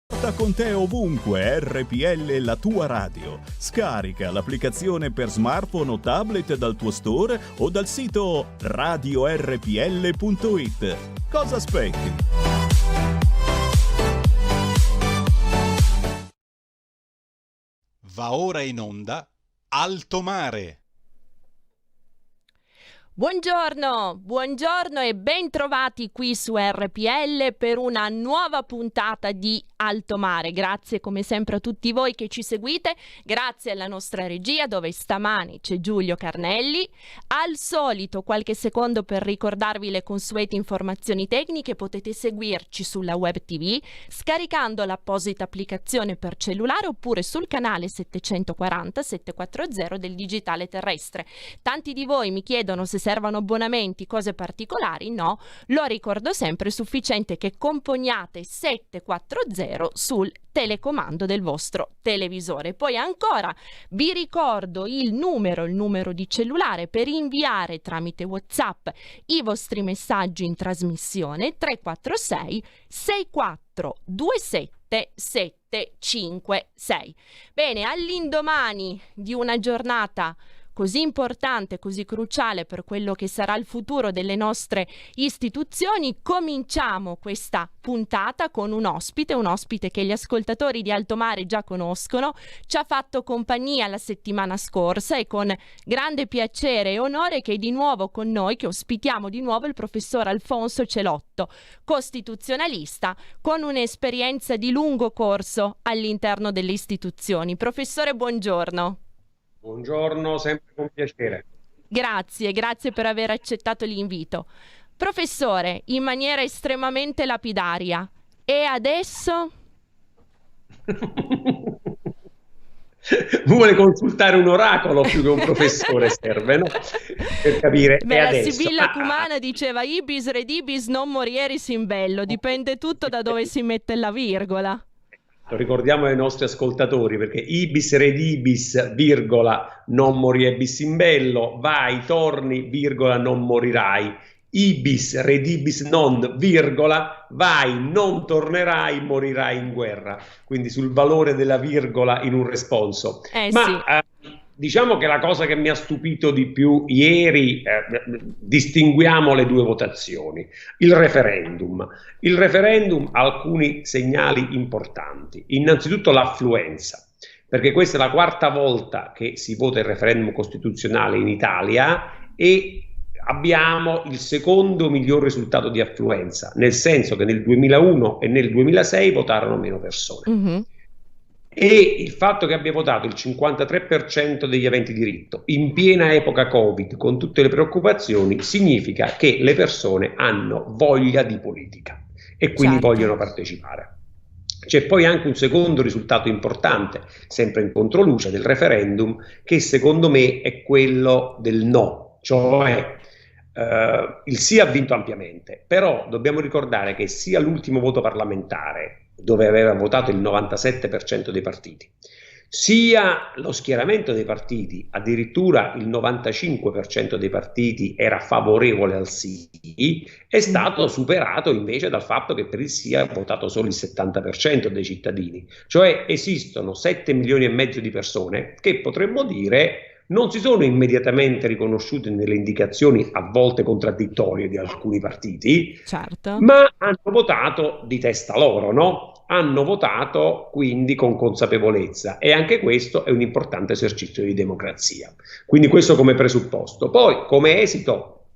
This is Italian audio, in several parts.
Porta con te ovunque RPL la tua radio. Scarica l'applicazione per smartphone o tablet dal tuo store o dal sito radiorpl.it. Cosa aspetti? Va ora in onda Alto Mare. Buongiorno e ben trovati qui su RPL per una nuova puntata di Alto Mare. Grazie come sempre a tutti voi che ci seguite, grazie alla nostra regia dove stamani c'è Giulio Carnelli. Al solito qualche secondo per ricordarvi le consuete informazioni tecniche: potete seguirci sulla web TV scaricando l'apposita applicazione per cellulare oppure sul canale 740 740 del digitale terrestre. Tanti di voi mi chiedono se servono abbonamenti, cose particolari. No, lo ricordo sempre, è sufficiente che componiate 740 sul telecomando del vostro televisore. Poi ancora vi ricordo il numero di cellulare per inviare tramite WhatsApp i vostri messaggi in trasmissione: 346 6427 756. Bene, all'indomani di una giornata così importante, così cruciale per quello che sarà il futuro delle nostre istituzioni, cominciamo questa puntata con un ospite che gli ascoltatori di Alto Mare già conoscono. Ci ha fatto compagnia la settimana scorsa, e con grande piacere e onore che è di nuovo con noi, che ospitiamo di nuovo il professor Alfonso Celotto, costituzionalista con un'esperienza di lungo corso all'interno delle istituzioni. Professore, buongiorno. Buongiorno, sempre con piacere. Grazie per aver accettato l'invito. Professore, in maniera estremamente lapidaria, e adesso? Vuole consultare un oracolo più che un professore, serve, no? Per capire. Beh, la adesso? Sibilla Cumana diceva ibis redibis non morieris in bello, dipende tutto da dove si mette la virgola. Lo ricordiamo ai nostri ascoltatori, perché ibis redibis, virgola, non moriebis in bello, vai, torni, virgola, non morirai. Ibis redibis non, virgola, vai, non tornerai, morirai in guerra. Quindi sul valore della virgola in un responso. Diciamo che la cosa che mi ha stupito di più ieri, distinguiamo le due votazioni. Il referendum ha alcuni segnali importanti. Innanzitutto l'affluenza, perché questa è la quarta volta che si vota il referendum costituzionale in Italia e abbiamo il secondo miglior risultato di affluenza, nel senso che nel 2001 e nel 2006 votarono meno persone. Mm-hmm. E il fatto che abbia votato il 53% degli aventi diritto in piena epoca Covid, con tutte le preoccupazioni, significa che le persone hanno voglia di politica e quindi vogliono partecipare. C'è poi anche un secondo risultato importante, sempre in controluce del referendum, che secondo me è quello del no, cioè il sì ha vinto ampiamente, però dobbiamo ricordare che sia l'ultimo voto parlamentare, dove aveva votato il 97% dei partiti, sia lo schieramento dei partiti, addirittura il 95% dei partiti era favorevole al sì, è stato superato invece dal fatto che per il sì ha votato solo il 70% dei cittadini. Cioè esistono 7 milioni e mezzo di persone che potremmo dire non si sono immediatamente riconosciute nelle indicazioni a volte contraddittorie di alcuni partiti, certo, ma hanno votato di testa loro, no? Hanno votato quindi con consapevolezza, e anche questo è un importante esercizio di democrazia. Quindi questo come presupposto. Poi come esito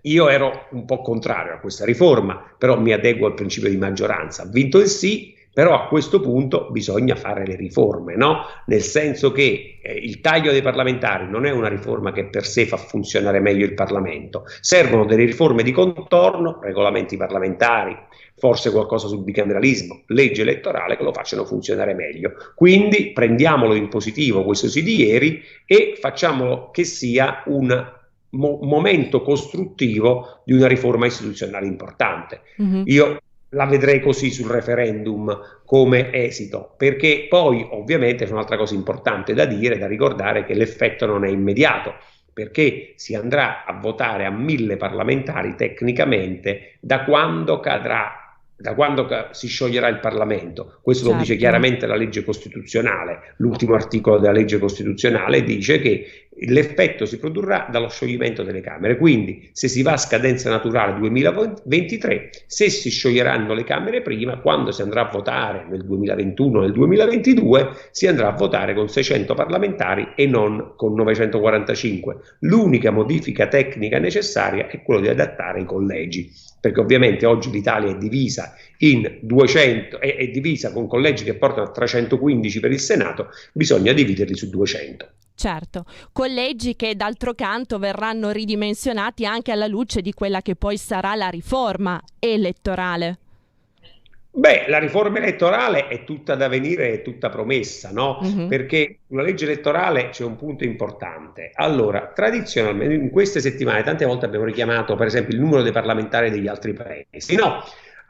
io ero un po' contrario a questa riforma, però mi adeguo al principio di maggioranza. Ha vinto il sì, però a questo punto bisogna fare le riforme, no? Nel senso che il taglio dei parlamentari non è una riforma che per sé fa funzionare meglio il Parlamento. Servono delle riforme di contorno, regolamenti parlamentari, forse qualcosa sul bicameralismo, legge elettorale che lo facciano funzionare meglio. Quindi prendiamolo in positivo questo sì di ieri e facciamolo che sia un momento costruttivo di una riforma istituzionale importante. Mm-hmm. Io la vedrei così sul referendum come esito, perché poi ovviamente c'è un'altra cosa importante da dire, da ricordare, che l'effetto non è immediato, perché si andrà a votare a 1000 parlamentari tecnicamente da quando cadrà da quando si scioglierà il Parlamento. Questo lo dice chiaramente la legge costituzionale. L'ultimo articolo della legge costituzionale dice che l'effetto si produrrà dallo scioglimento delle Camere. Quindi, se si va a scadenza naturale 2023, se si scioglieranno le Camere prima, quando si andrà a votare nel 2021 nel 2022, si andrà a votare con 600 parlamentari e non con 945. L'unica modifica tecnica necessaria è quello di adattare i collegi, perché ovviamente oggi l'Italia è divisa in 200, è divisa con collegi che portano a 315 per il Senato, bisogna dividerli su 200. Certo, collegi che d'altro canto verranno ridimensionati anche alla luce di quella che poi sarà la riforma elettorale. Beh, la riforma elettorale è tutta da venire, è tutta promessa, no? Perché sulla legge elettorale c'è un punto importante. Allora, tradizionalmente in queste settimane tante volte abbiamo richiamato per esempio il numero dei parlamentari degli altri paesi, no?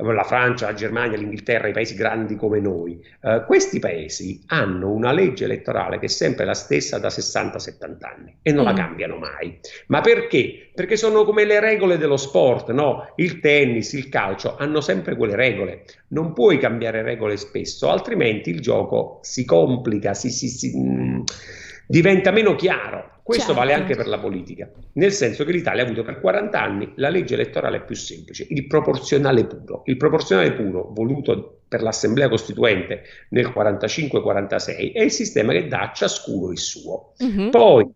La Francia, la Germania, l'Inghilterra, i paesi grandi come noi. Questi paesi hanno una legge elettorale che è sempre la stessa da 60-70 anni e non la cambiano mai. Ma perché? Perché sono come le regole dello sport, no? Il tennis, il calcio hanno sempre quelle regole. Non puoi cambiare regole spesso, altrimenti il gioco si complica, diventa meno chiaro. Questo vale anche per la politica, nel senso che l'Italia ha avuto per 40 anni la legge elettorale più semplice, il proporzionale puro. Il proporzionale puro, voluto per l'Assemblea Costituente nel 45-46, è il sistema che dà a ciascuno il suo. Poi,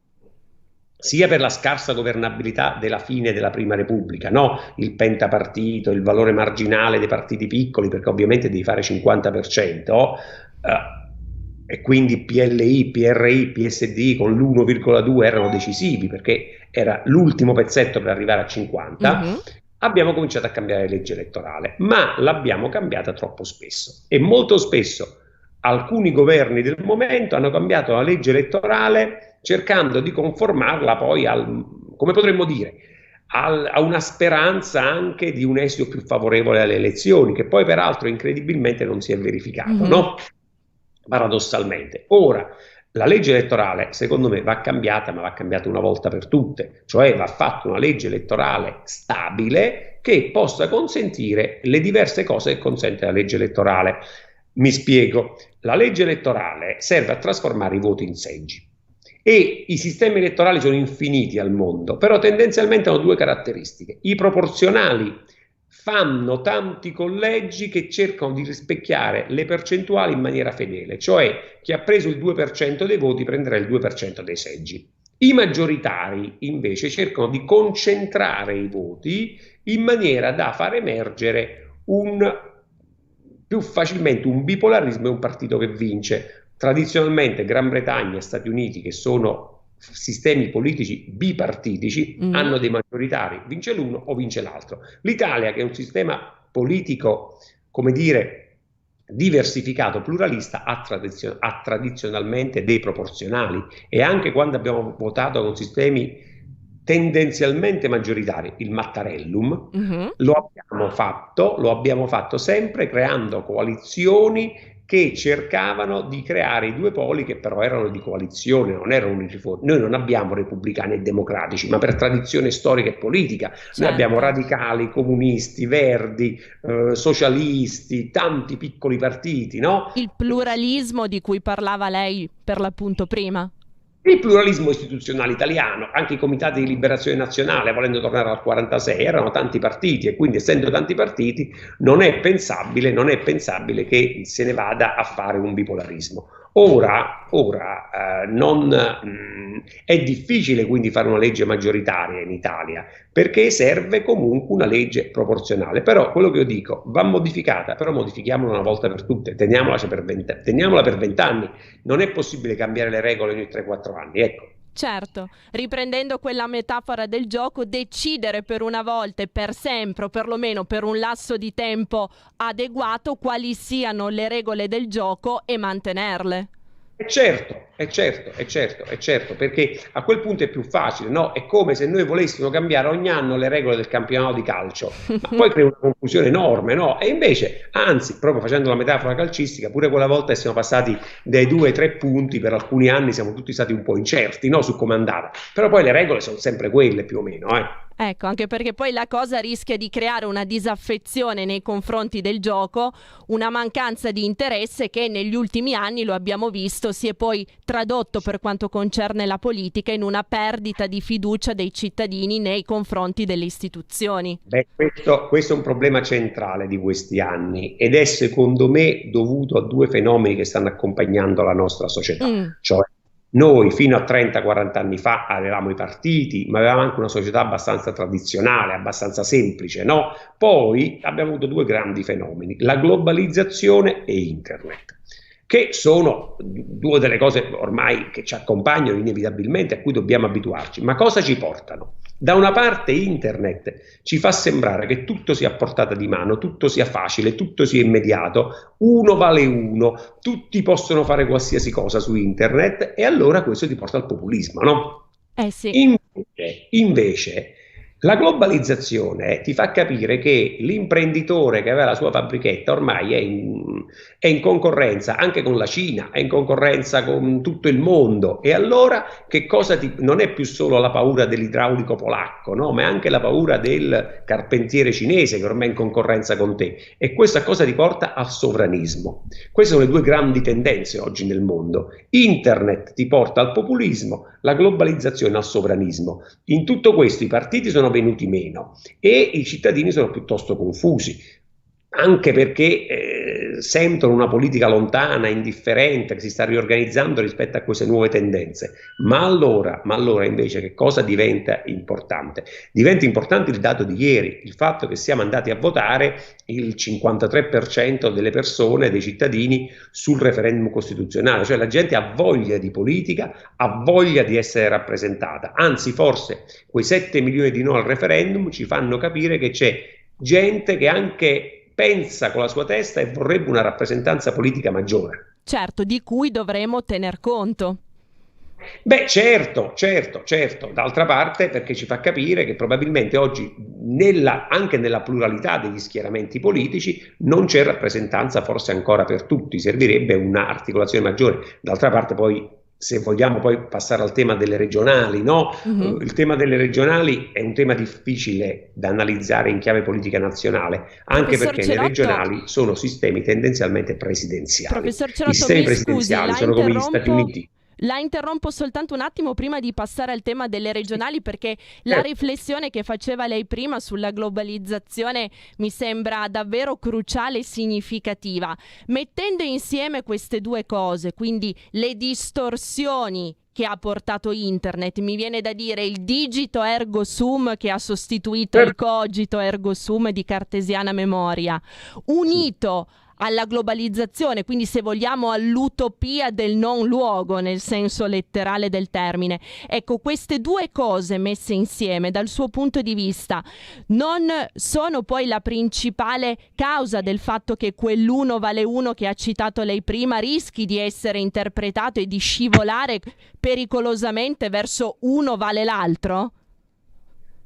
sia per la scarsa governabilità della fine della Prima Repubblica, no? Il pentapartito, il valore marginale dei partiti piccoli, perché ovviamente devi fare 50%, e quindi PLI, PRI, PSD con l'1,2 erano decisivi perché era l'ultimo pezzetto per arrivare a 50, abbiamo cominciato a cambiare la legge elettorale, ma l'abbiamo cambiata troppo spesso e molto spesso alcuni governi del momento hanno cambiato la legge elettorale cercando di conformarla poi come potremmo dire, a una speranza anche di un esito più favorevole alle elezioni, che poi peraltro incredibilmente non si è verificato, no? Paradossalmente. Ora, la legge elettorale, secondo me, va cambiata, ma va cambiata una volta per tutte, cioè va fatta una legge elettorale stabile che possa consentire le diverse cose che consente la legge elettorale. Mi spiego, la legge elettorale serve a trasformare i voti in seggi e i sistemi elettorali sono infiniti al mondo, però tendenzialmente hanno due caratteristiche. I proporzionali fanno tanti collegi che cercano di rispecchiare le percentuali in maniera fedele, cioè chi ha preso il 2% dei voti prenderà il 2% dei seggi. I maggioritari invece cercano di concentrare i voti in maniera da far emergere più facilmente un bipolarismo e un partito che vince. Tradizionalmente Gran Bretagna e Stati Uniti, che sono sistemi politici bipartitici, hanno dei maggioritari, vince l'uno o vince l'altro. L'Italia, che è un sistema politico, come dire, diversificato, pluralista, ha tradizionalmente dei proporzionali, e anche quando abbiamo votato con sistemi tendenzialmente maggioritari, il Mattarellum, lo abbiamo fatto sempre creando coalizioni che cercavano di creare i due poli che però erano di coalizione, non erano uniformi. Noi non abbiamo repubblicani e democratici, ma per tradizione storica e politica. Noi abbiamo radicali, comunisti, verdi, socialisti, tanti piccoli partiti, no? Il pluralismo di cui parlava lei per l'appunto prima. Il pluralismo istituzionale italiano, anche i comitati di liberazione nazionale, volendo tornare al 46, erano tanti partiti, e quindi essendo tanti partiti non è pensabile che se ne vada a fare un bipolarismo. Ora è difficile quindi fare una legge maggioritaria in Italia, perché serve comunque una legge proporzionale. Però quello che io dico, va modificata, però modifichiamola una volta per tutte, teniamola per 20 anni. Non è possibile cambiare le regole ogni 3-4 anni, ecco. Certo, riprendendo quella metafora del gioco, decidere per una volta e per sempre, o perlomeno per un lasso di tempo adeguato, quali siano le regole del gioco e mantenerle. È certo, perché a quel punto è più facile, no? È come se noi volessimo cambiare ogni anno le regole del campionato di calcio, ma poi crea una confusione enorme, no? E invece, anzi, proprio facendo la metafora calcistica, pure quella volta che siamo passati dai 2 ai 3 punti, per alcuni anni siamo tutti stati un po' incerti, no? Su come andare, però poi le regole sono sempre quelle più o meno, Ecco, anche perché poi la cosa rischia di creare una disaffezione nei confronti del gioco, una mancanza di interesse che negli ultimi anni, lo abbiamo visto, si è poi tradotto per quanto concerne la politica in una perdita di fiducia dei cittadini nei confronti delle istituzioni. Beh, questo è un problema centrale di questi anni ed è secondo me dovuto a due fenomeni che stanno accompagnando la nostra società. Cioè, noi fino a 30-40 anni fa avevamo i partiti, ma avevamo anche una società abbastanza tradizionale, abbastanza semplice, no? Poi abbiamo avuto due grandi fenomeni, la globalizzazione e internet, che sono due delle cose ormai che ci accompagnano inevitabilmente, a cui dobbiamo abituarci. Ma cosa ci portano? Da una parte internet ci fa sembrare che tutto sia a portata di mano, tutto sia facile, tutto sia immediato, uno vale uno, tutti possono fare qualsiasi cosa su internet e allora questo ti porta al populismo, no? Sì. Invece la globalizzazione ti fa capire che l'imprenditore che aveva la sua fabbrichetta ormai è in concorrenza anche con la Cina, è in concorrenza con tutto il mondo e allora che cosa non è più solo la paura dell'idraulico polacco, no? Ma è anche la paura del carpentiere cinese che ormai è in concorrenza con te e questa cosa ti porta al sovranismo. Queste sono le due grandi tendenze oggi nel mondo. Internet ti porta al populismo, la globalizzazione al sovranismo. In tutto questo i partiti sono venuti meno e i cittadini sono piuttosto confusi, anche perché sentono una politica lontana, indifferente, che si sta riorganizzando rispetto a queste nuove tendenze. Ma allora invece che cosa diventa importante? Diventa importante il dato di ieri, il fatto che siamo andati a votare il 53% delle persone, dei cittadini, sul referendum costituzionale, cioè la gente ha voglia di politica, ha voglia di essere rappresentata, anzi forse quei 7 milioni di no al referendum ci fanno capire che c'è gente che anche pensa con la sua testa e vorrebbe una rappresentanza politica maggiore. Certo, di cui dovremo tener conto. Beh, certo, d'altra parte perché ci fa capire che probabilmente oggi anche nella pluralità degli schieramenti politici non c'è rappresentanza forse ancora per tutti, servirebbe un'articolazione maggiore. D'altra parte poi se vogliamo poi passare al tema delle regionali, no? Il tema delle regionali è un tema difficile da analizzare in chiave politica nazionale, anche Professor perché Cerotto, le regionali sono sistemi tendenzialmente presidenziali. Professor I Cerotto, sistemi mi presidenziali scusi, sono come gli Stati Uniti. La interrompo soltanto un attimo prima di passare al tema delle regionali, perché la riflessione che faceva lei prima sulla globalizzazione mi sembra davvero cruciale e significativa. Mettendo insieme queste due cose, quindi le distorsioni che ha portato internet, mi viene da dire il digito ergo sum che ha sostituito il cogito ergo sum di cartesiana memoria, unito alla globalizzazione, quindi se vogliamo all'utopia del non luogo nel senso letterale del termine. Ecco, queste due cose messe insieme dal suo punto di vista non sono poi la principale causa del fatto che quell'uno vale uno che ha citato lei prima rischi di essere interpretato e di scivolare pericolosamente verso uno vale l'altro?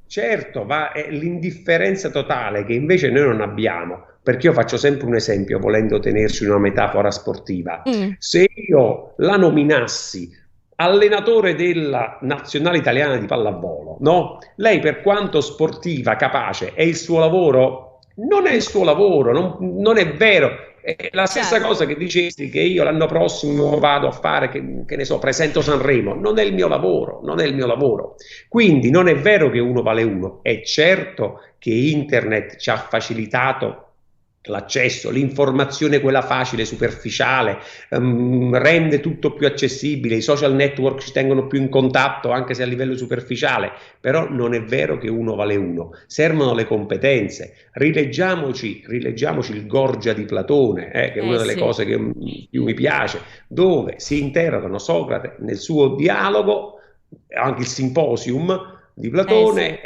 Certo, ma è l'indifferenza totale che invece noi non abbiamo, perché io faccio sempre un esempio, volendo tenerci una metafora sportiva. Se io la nominassi allenatore della nazionale italiana di pallavolo, no? Lei per quanto sportiva, capace, è il suo lavoro? Non è il suo lavoro, non è vero. È la stessa cosa che dicessi che io l'anno prossimo vado a fare, che ne so, presento Sanremo. Non è il mio lavoro, non è il mio lavoro. Quindi non è vero che uno vale uno. È certo che internet ci ha facilitato l'accesso, l'informazione quella facile, superficiale, rende tutto più accessibile, i social network ci tengono più in contatto anche se a livello superficiale, però non è vero che uno vale uno, servono le competenze. Rileggiamoci il Gorgia di Platone, che è una delle cose che più mi piace, dove si interrogano Socrate nel suo dialogo, anche il Simposium di Platone,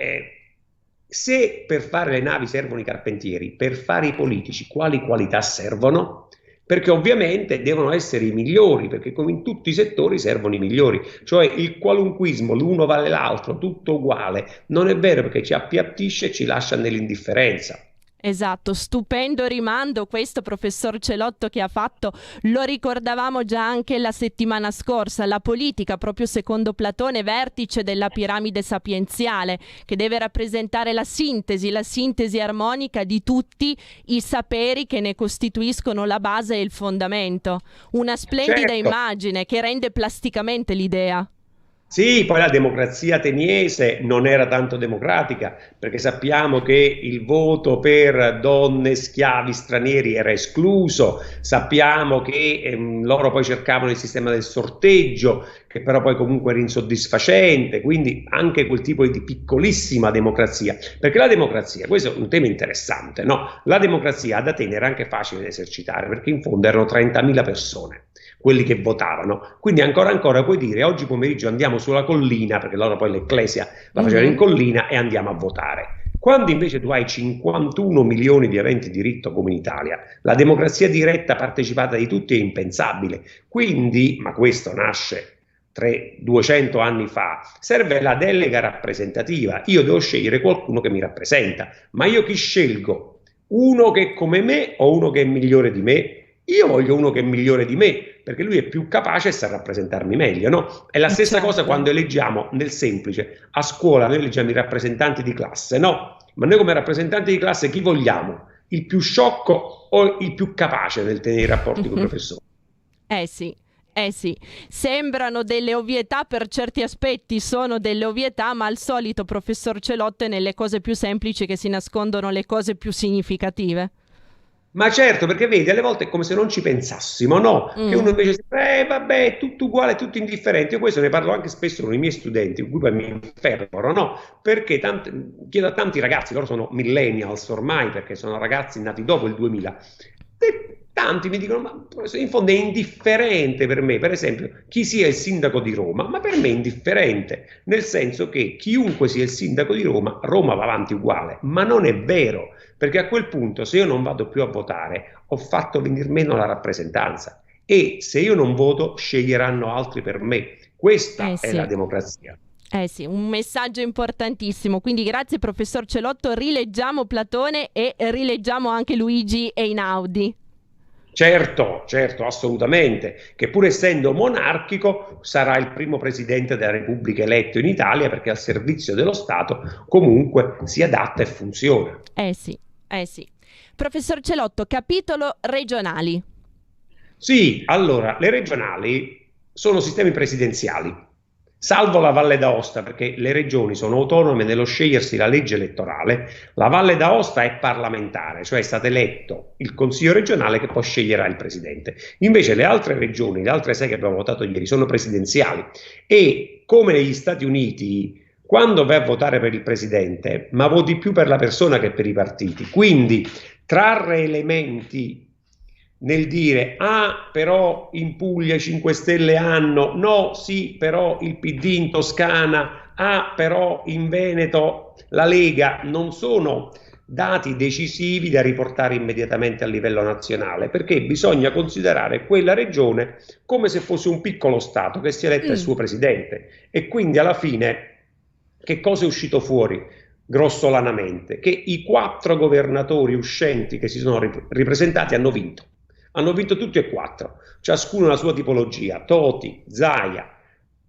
se per fare le navi servono i carpentieri, per fare i politici quali qualità servono? Perché ovviamente devono essere i migliori, perché come in tutti i settori servono i migliori, cioè il qualunquismo, l'uno vale l'altro, tutto uguale, non è vero perché ci appiattisce e ci lascia nell'indifferenza. Esatto, stupendo rimando questo, professor Celotto, che ha fatto, lo ricordavamo già anche la settimana scorsa, la politica, proprio secondo Platone, vertice della piramide sapienziale, che deve rappresentare la sintesi armonica di tutti i saperi che ne costituiscono la base e il fondamento. Una splendida immagine che rende plasticamente l'idea. Sì, poi la democrazia ateniese non era tanto democratica, perché sappiamo che il voto per donne, schiavi, stranieri era escluso, sappiamo che loro poi cercavano il sistema del sorteggio, che però poi comunque era insoddisfacente, quindi anche quel tipo di piccolissima democrazia, perché la democrazia, questo è un tema interessante, no? La democrazia ad Atene era anche facile da esercitare, perché in fondo erano 30.000 persone quelli che votavano, quindi ancora puoi dire oggi pomeriggio andiamo sulla collina, perché loro poi l'ecclesia la facevano in collina, e andiamo a votare. Quando invece tu hai 51 milioni di aventi diritto come in Italia, la democrazia diretta partecipata di tutti è impensabile, quindi, ma questo nasce 200 anni fa, serve la delega rappresentativa. Io devo scegliere qualcuno che mi rappresenta, ma io chi scelgo? Uno che è come me o uno che è migliore di me? Io voglio uno che è migliore di me, perché lui è più capace e sa rappresentarmi meglio, no? È la stessa cosa quando eleggiamo, nel semplice, a scuola noi eleggiamo i rappresentanti di classe, no? Ma noi come rappresentanti di classe chi vogliamo? Il più sciocco o il più capace nel tenere i rapporti con i professori? Sì, sembrano delle ovvietà, per certi aspetti sono delle ovvietà, ma al solito, professor Celotto, è nelle cose più semplici che si nascondono le cose più significative. Ma certo, perché vedi, alle volte è come se non ci pensassimo, no? Che uno invece dice, vabbè, è tutto uguale, è tutto indifferente. Io questo ne parlo anche spesso con i miei studenti, con cui poi mi infermano, no? Perché chiedo a tanti ragazzi, loro sono millennials ormai, perché sono ragazzi nati dopo il 2000, e tanti mi dicono, ma in fondo è indifferente per me, per esempio, chi sia il sindaco di Roma, ma per me è indifferente, nel senso che chiunque sia il sindaco di Roma, Roma va avanti uguale, ma non è vero. Perché a quel punto, se io non vado più a votare, ho fatto venir meno la rappresentanza, e se io non voto, sceglieranno altri per me. Questa è la democrazia. Sì, un messaggio importantissimo. Quindi grazie professor Celotto, rileggiamo Platone e rileggiamo anche Luigi Einaudi. Certo, assolutamente, che pur essendo monarchico sarà il primo presidente della Repubblica eletto in Italia, perché al servizio dello Stato comunque si adatta e funziona. Sì. Professor Celotto, capitolo regionali. Sì, allora, le regionali sono sistemi presidenziali, salvo la Valle d'Aosta, perché le regioni sono autonome nello scegliersi la legge elettorale. La Valle d'Aosta è parlamentare, cioè è stato eletto il Consiglio regionale che poi sceglierà il presidente. Invece le altre regioni, le altre 6 che abbiamo votato ieri, sono presidenziali, e come negli Stati Uniti, quando vai a votare per il presidente, ma voti più per la persona che per i partiti. Quindi trarre elementi nel dire però in Puglia i 5 Stelle hanno, no, sì, però il PD in Toscana, però in Veneto la Lega, non sono dati decisivi da riportare immediatamente a livello nazionale, perché bisogna considerare quella regione come se fosse un piccolo Stato che si eletta il suo presidente, e quindi alla fine che cosa è uscito fuori grossolanamente? Che i 4 governatori uscenti che si sono ripresentati hanno vinto tutti e 4, ciascuno la sua tipologia. Toti, Zaia,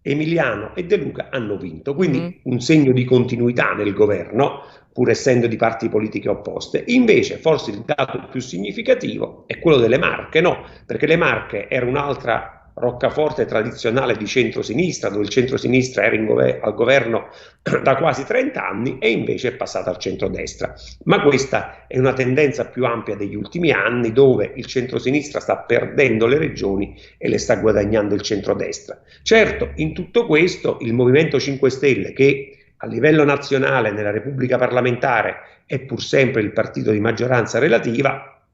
Emiliano e De Luca hanno vinto, quindi un segno di continuità nel governo, pur essendo di parti politiche opposte. Invece forse il dato più significativo è quello delle Marche, no? Perché le Marche era un'altra roccaforte tradizionale di centrosinistra, dove il centrosinistra era al governo da quasi 30 anni, e invece è passata al centrodestra. Ma questa è una tendenza più ampia degli ultimi anni, dove il centrosinistra sta perdendo le regioni e le sta guadagnando il centrodestra. Certo, in tutto questo il Movimento 5 Stelle, che a livello nazionale nella Repubblica parlamentare è pur sempre il partito di maggioranza relativa,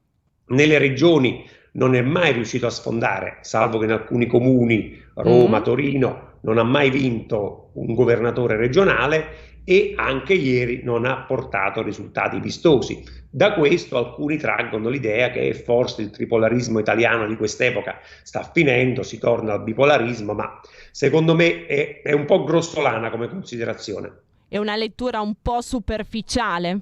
nelle regioni non è mai riuscito a sfondare, salvo che in alcuni comuni, Roma, Torino, non ha mai vinto un governatore regionale, e anche ieri non ha portato risultati vistosi. Da questo alcuni traggono l'idea che forse il tripolarismo italiano di quest'epoca sta finendo, si torna al bipolarismo, ma secondo me è un po' grossolana come considerazione. È una lettura un po' superficiale.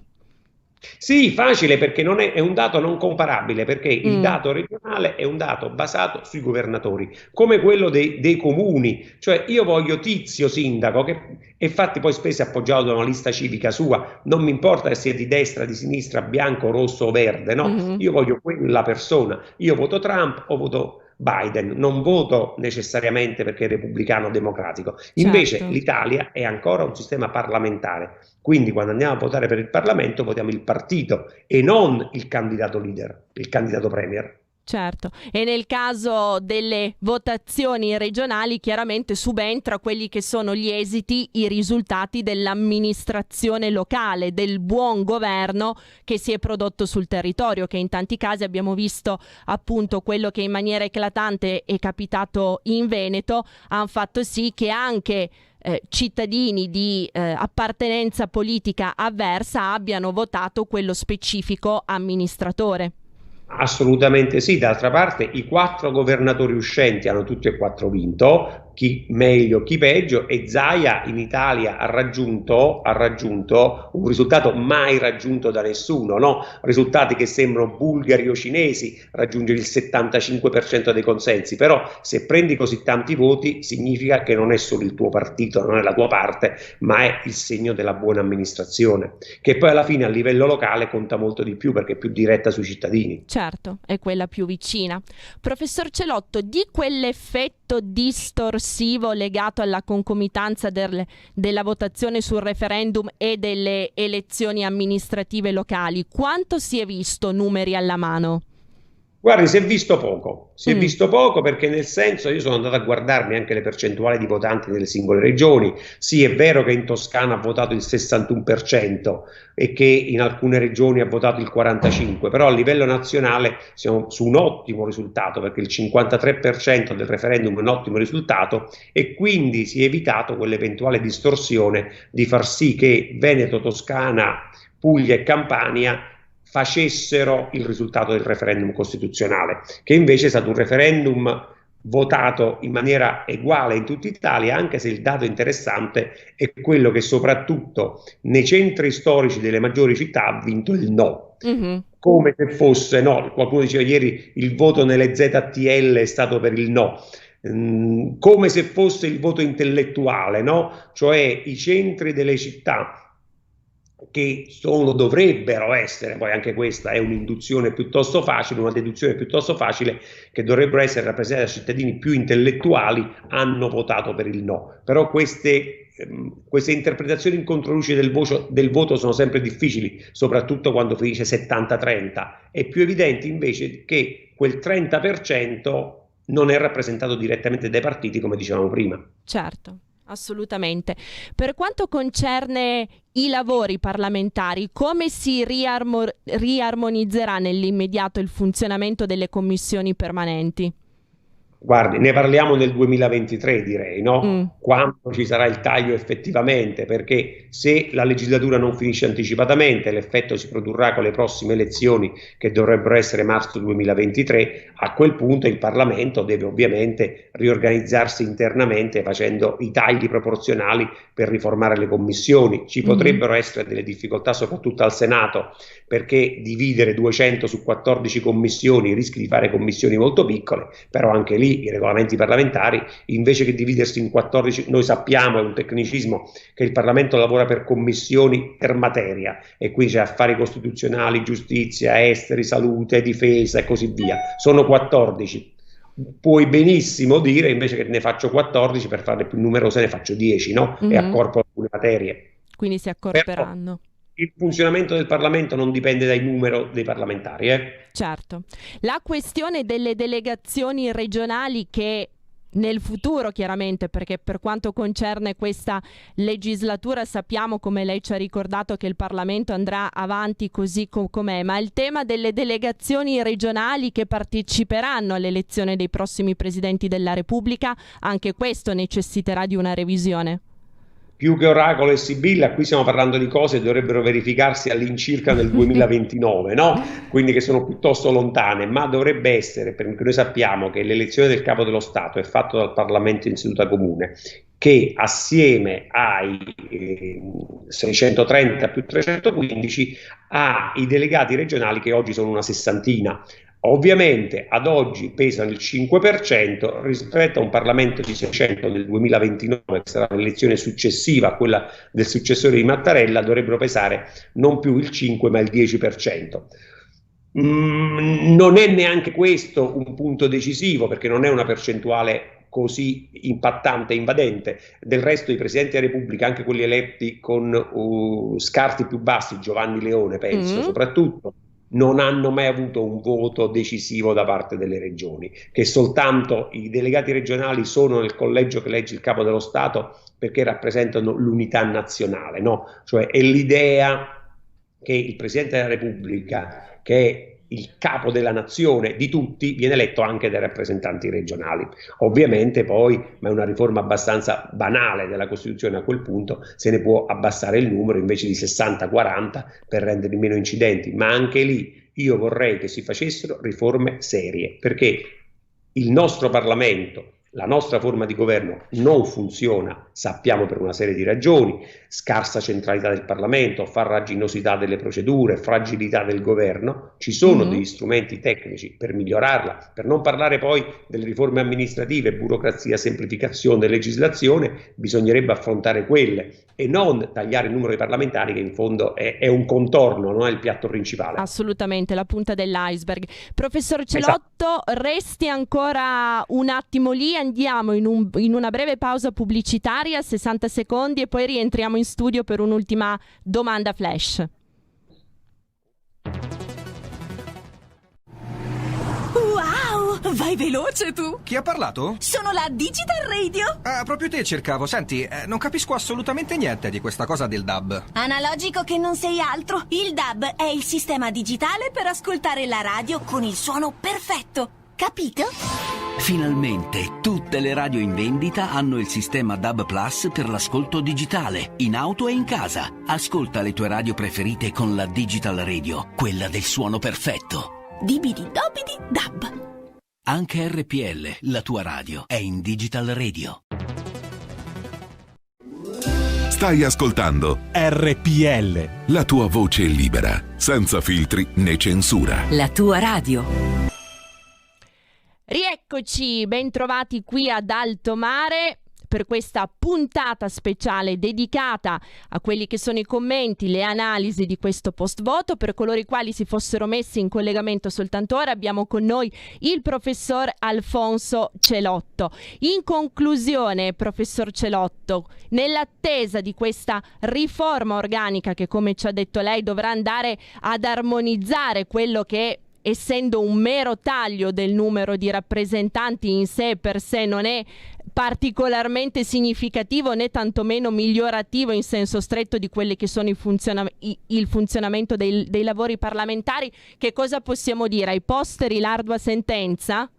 Sì, facile perché non è un dato non comparabile, perché il Mm. dato regionale è un dato basato sui governatori, come quello dei comuni. Cioè io voglio Tizio sindaco, che e infatti poi spesso è appoggiato da una lista civica sua, non mi importa che sia di destra, di sinistra, bianco, rosso o verde, no? Mhm. Io voglio quella persona. Io voto Trump o voto Biden, non voto necessariamente perché è repubblicano o democratico. Invece Certo. l'Italia è ancora un sistema parlamentare, quindi quando andiamo a votare per il Parlamento votiamo il partito e non il candidato leader, il candidato premier. Certo, e nel caso delle votazioni regionali chiaramente subentra quelli che sono gli esiti, i risultati dell'amministrazione locale, del buon governo che si è prodotto sul territorio, che in tanti casi abbiamo visto appunto quello che in maniera eclatante è capitato in Veneto, hanno fatto sì che anche cittadini di appartenenza politica avversa abbiano votato quello specifico amministratore. Assolutamente sì, d'altra parte i 4 governatori uscenti hanno tutti e 4 vinto, chi meglio, chi peggio, e Zaia in Italia ha raggiunto un risultato mai raggiunto da nessuno, no? Risultati che sembrano bulgari o cinesi, raggiungere il 75% dei consensi, però se prendi così tanti voti significa che non è solo il tuo partito, non è la tua parte, ma è il segno della buona amministrazione, che poi alla fine a livello locale conta molto di più perché è più diretta sui cittadini. Certo, è quella più vicina. Professor Celotto, di quell'effetto distorsivo legato alla concomitanza della votazione sul referendum e delle elezioni amministrative locali, quanto si è visto numeri alla mano? Guardi, si è visto poco perché nel senso io sono andato a guardarmi anche le percentuali di votanti nelle singole regioni. Sì, è vero che in Toscana ha votato il 61% e che in alcune regioni ha votato il 45%, però a livello nazionale siamo su un ottimo risultato perché il 53% del referendum è un ottimo risultato e quindi si è evitato quell'eventuale distorsione di far sì che Veneto, Toscana, Puglia e Campania facessero il risultato del referendum costituzionale, che invece è stato un referendum votato in maniera uguale in tutta Italia, anche se il dato interessante è quello che soprattutto nei centri storici delle maggiori città ha vinto il no. Mm-hmm. Come se fosse, no, qualcuno diceva ieri il voto nelle ZTL è stato per il no. Come se fosse il voto intellettuale, no? Cioè i centri delle città che dovrebbero essere, poi anche questa è un'induzione piuttosto facile, una deduzione piuttosto facile, che dovrebbero essere rappresentati da cittadini più intellettuali, hanno votato per il no. Però queste interpretazioni in controluce del voto sono sempre difficili, soprattutto quando finisce 70-30. È più evidente invece che quel 30% non è rappresentato direttamente dai partiti, come dicevamo prima. Certo. Assolutamente. Per quanto concerne i lavori parlamentari, come si riarmonizzerà nell'immediato il funzionamento delle commissioni permanenti? Guardi, ne parliamo nel 2023, direi, no? Mm. Quando ci sarà il taglio effettivamente, perché se la legislatura non finisce anticipatamente, l'effetto si produrrà con le prossime elezioni che dovrebbero essere marzo 2023, a quel punto il Parlamento deve ovviamente riorganizzarsi internamente facendo i tagli proporzionali per riformare le commissioni. Ci potrebbero essere delle difficoltà soprattutto al Senato, perché dividere 200 su 14 commissioni rischi di fare commissioni molto piccole, però anche lì i regolamenti parlamentari, invece che dividersi in 14, noi sappiamo, è un tecnicismo, che il Parlamento lavora per commissioni per materia e quindi c'è affari costituzionali, giustizia, esteri, salute, difesa e così via. Sono 14. Puoi benissimo dire invece che ne faccio 14, per farle più numerose ne faccio 10, no? E accorpo alcune materie. Quindi si accorperanno. Il funzionamento del Parlamento non dipende dal numero dei parlamentari. Certo. La questione delle delegazioni regionali che nel futuro chiaramente, perché per quanto concerne questa legislatura sappiamo, come lei ci ha ricordato, che il Parlamento andrà avanti così com'è, ma il tema delle delegazioni regionali che parteciperanno all'elezione dei prossimi presidenti della Repubblica, anche questo necessiterà di una revisione. Più che oracolo e sibilla, qui stiamo parlando di cose che dovrebbero verificarsi all'incirca nel 2029, no? Quindi che sono piuttosto lontane, ma dovrebbe essere, perché noi sappiamo che l'elezione del capo dello Stato è fatta dal Parlamento in seduta comune. che assieme ai 630 più 315 ha i delegati regionali che oggi sono una sessantina. Ovviamente ad oggi pesano il 5% rispetto a un Parlamento di 600 nel 2029, che sarà l'elezione successiva a quella del successore di Mattarella, dovrebbero pesare non più il 5 ma il 10%. Non è neanche questo un punto decisivo, perché non è una percentuale così impattante e invadente. Del resto i presidenti della Repubblica, anche quelli eletti con scarti più bassi, Giovanni Leone penso soprattutto, non hanno mai avuto un voto decisivo da parte delle regioni, che soltanto i delegati regionali sono nel collegio che elegge il capo dello Stato perché rappresentano l'unità nazionale, no? Cioè è l'idea che il Presidente della Repubblica, che è il capo della nazione di tutti, viene eletto anche dai rappresentanti regionali. Ovviamente poi, ma è una riforma abbastanza banale della Costituzione a quel punto, se ne può abbassare il numero invece di 60-40 per renderli meno incidenti, ma anche lì io vorrei che si facessero riforme serie, perché il nostro Parlamento, la nostra forma di governo non funziona, sappiamo per una serie di ragioni: scarsa centralità del Parlamento, farraginosità delle procedure, fragilità del governo. Ci sono degli strumenti tecnici per migliorarla, per non parlare poi delle riforme amministrative, burocrazia, semplificazione, legislazione. Bisognerebbe affrontare quelle e non tagliare il numero di parlamentari, che in fondo è un contorno, non è il piatto principale. Assolutamente, la punta dell'iceberg. Professor Celotto, resti ancora un attimo lì, andiamo in una breve pausa pubblicitaria, 60 secondi, e poi rientriamo in studio per un'ultima domanda flash. Wow, vai veloce tu! Chi ha parlato? Sono la Digital Radio! Ah, proprio te cercavo. Senti, non capisco assolutamente niente di questa cosa del DAB. Analogico che non sei altro. Il DAB è il sistema digitale per ascoltare la radio con il suono perfetto. Capito? Finalmente tutte le radio in vendita hanno il sistema DAB Plus per l'ascolto digitale, in auto e in casa. Ascolta le tue radio preferite con la Digital Radio, quella del suono perfetto. Dibidi dobidi DAB. Anche RPL, la tua radio, è in Digital Radio. Stai ascoltando RPL. la tua voce libera, senza filtri né censura. La tua radio. Rieccoci, ben trovati qui ad Alto Mare per questa puntata speciale dedicata a quelli che sono i commenti, le analisi di questo post voto. Per coloro i quali si fossero messi in collegamento soltanto ora, abbiamo con noi il professor Alfonso Celotto. In conclusione, professor Celotto, nell'attesa di questa riforma organica che, come ci ha detto lei, dovrà andare ad armonizzare quello che, essendo un mero taglio del numero di rappresentanti, in sé per sé non è particolarmente significativo né tantomeno migliorativo in senso stretto di quelli che sono il funzionamento dei lavori parlamentari, che cosa possiamo dire? Ai posteri l'ardua sentenza?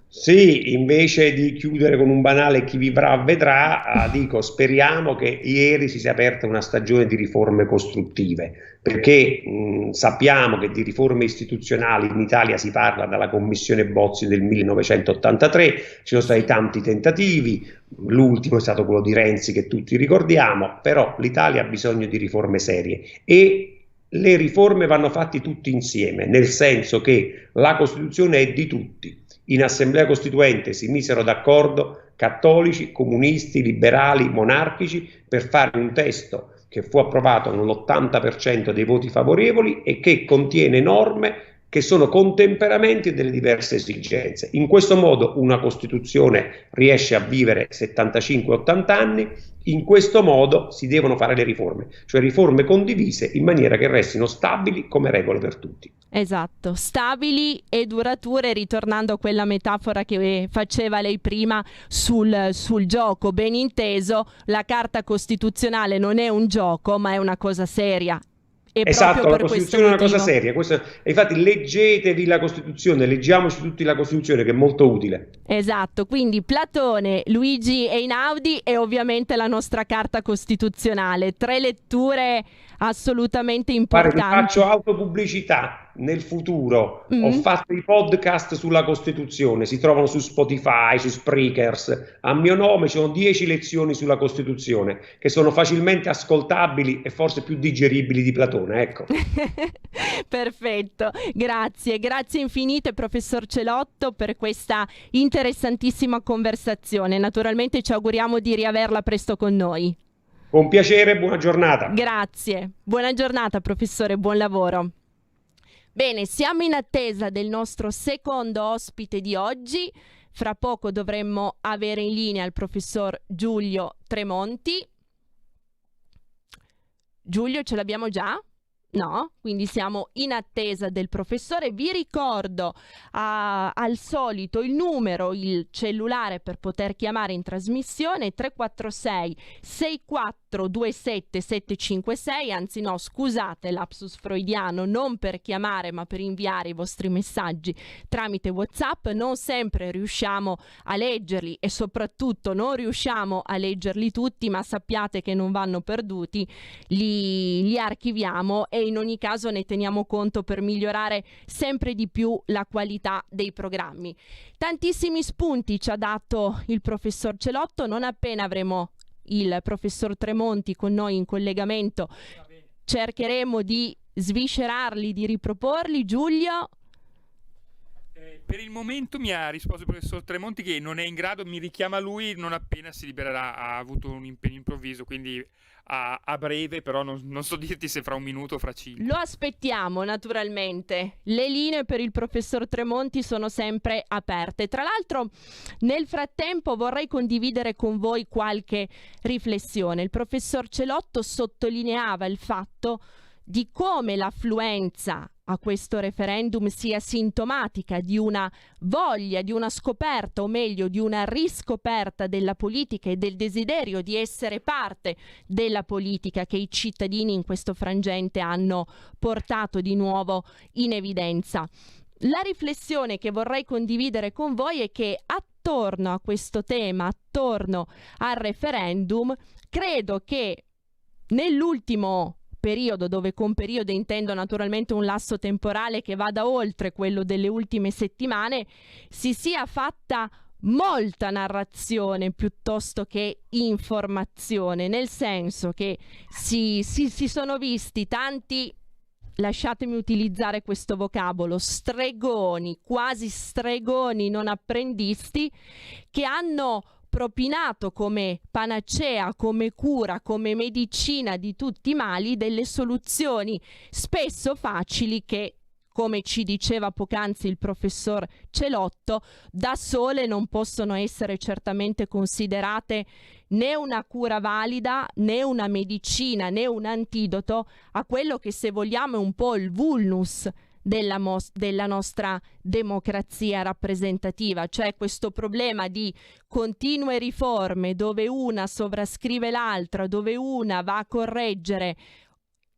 Sì, invece di chiudere con un banale chi vivrà vedrà, dico speriamo che ieri si sia aperta una stagione di riforme costruttive, perché sappiamo che di riforme istituzionali in Italia si parla dalla Commissione Bozzi del 1983, ci sono stati tanti tentativi, l'ultimo è stato quello di Renzi che tutti ricordiamo, però l'Italia ha bisogno di riforme serie e le riforme vanno fatte tutti insieme, nel senso che la Costituzione è di tutti. In Assemblea Costituente si misero d'accordo cattolici, comunisti, liberali, monarchici per fare un testo che fu approvato con l'80% dei voti favorevoli e che contiene norme che sono contemperamenti delle diverse esigenze. In questo modo una Costituzione riesce a vivere 75-80 anni, in questo modo si devono fare le riforme, cioè riforme condivise in maniera che restino stabili come regole per tutti. Esatto, stabili e durature, ritornando a quella metafora che faceva lei prima sul gioco. Ben inteso, la Carta Costituzionale non è un gioco, ma è una cosa seria. Esatto, la Costituzione è una cosa seria. Infatti leggetevi la Costituzione, leggiamoci tutti la Costituzione, che è molto utile. Esatto, quindi Platone, Luigi Einaudi e ovviamente la nostra Carta Costituzionale. 3 letture assolutamente Guarda, ti importanti. faccio autopubblicità. Nel futuro ho Mm. fatto i podcast sulla Costituzione, si trovano su Spotify, su Spreakers. A mio nome ci sono 10 lezioni sulla Costituzione che sono facilmente ascoltabili e forse più digeribili di Platone, ecco. Perfetto, grazie infinite professor Celotto per questa interessantissima conversazione. Naturalmente ci auguriamo di riaverla presto con noi. Con piacere, buona giornata. Grazie, buona giornata professore, buon lavoro. Bene, siamo in attesa del nostro secondo ospite di oggi. Fra poco dovremmo avere in linea il professor Giulio Tremonti. Giulio, ce l'abbiamo già? No, quindi siamo in attesa del professore. Vi ricordo al solito il numero, il cellulare per poter chiamare in trasmissione 346 6427 756, anzi no, scusate, lapsus freudiano, non per chiamare ma per inviare i vostri messaggi tramite WhatsApp. Non sempre riusciamo a leggerli e soprattutto non riusciamo a leggerli tutti, ma sappiate che non vanno perduti, li archiviamo e in ogni caso ne teniamo conto per migliorare sempre di più la qualità dei programmi. Tantissimi spunti ci ha dato il professor Celotto. Non appena avremo il professor Tremonti con noi in collegamento cercheremo di sviscerarli, di riproporli. Giulio? Per il momento mi ha risposto il professor Tremonti che non è in grado, mi richiama lui non appena si libererà, ha avuto un impegno improvviso, quindi a breve, però non so dirti se fra un minuto o fra 5. Lo aspettiamo naturalmente, le linee per il professor Tremonti sono sempre aperte. Tra l'altro nel frattempo vorrei condividere con voi qualche riflessione. Il professor Celotto sottolineava il fatto di come l'affluenza a questo referendum sia sintomatica di una voglia, di una scoperta, o meglio di una riscoperta della politica e del desiderio di essere parte della politica che i cittadini in questo frangente hanno portato di nuovo in evidenza. La riflessione che vorrei condividere con voi è che attorno a questo tema, attorno al referendum, credo che nell'ultimo periodo, dove con periodo intendo naturalmente un lasso temporale che vada oltre quello delle ultime settimane, si sia fatta molta narrazione piuttosto che informazione, nel senso che si sono visti tanti, lasciatemi utilizzare questo vocabolo, stregoni, quasi stregoni non apprendisti, che hanno propinato come panacea, come cura, come medicina di tutti i mali delle soluzioni spesso facili che, come ci diceva poc'anzi il professor Celotto, da sole non possono essere certamente considerate né una cura valida, né una medicina, né un antidoto a quello che, se vogliamo, è un po' il vulnus della nostra democrazia rappresentativa, cioè questo problema di continue riforme dove una sovrascrive l'altra, dove una va a correggere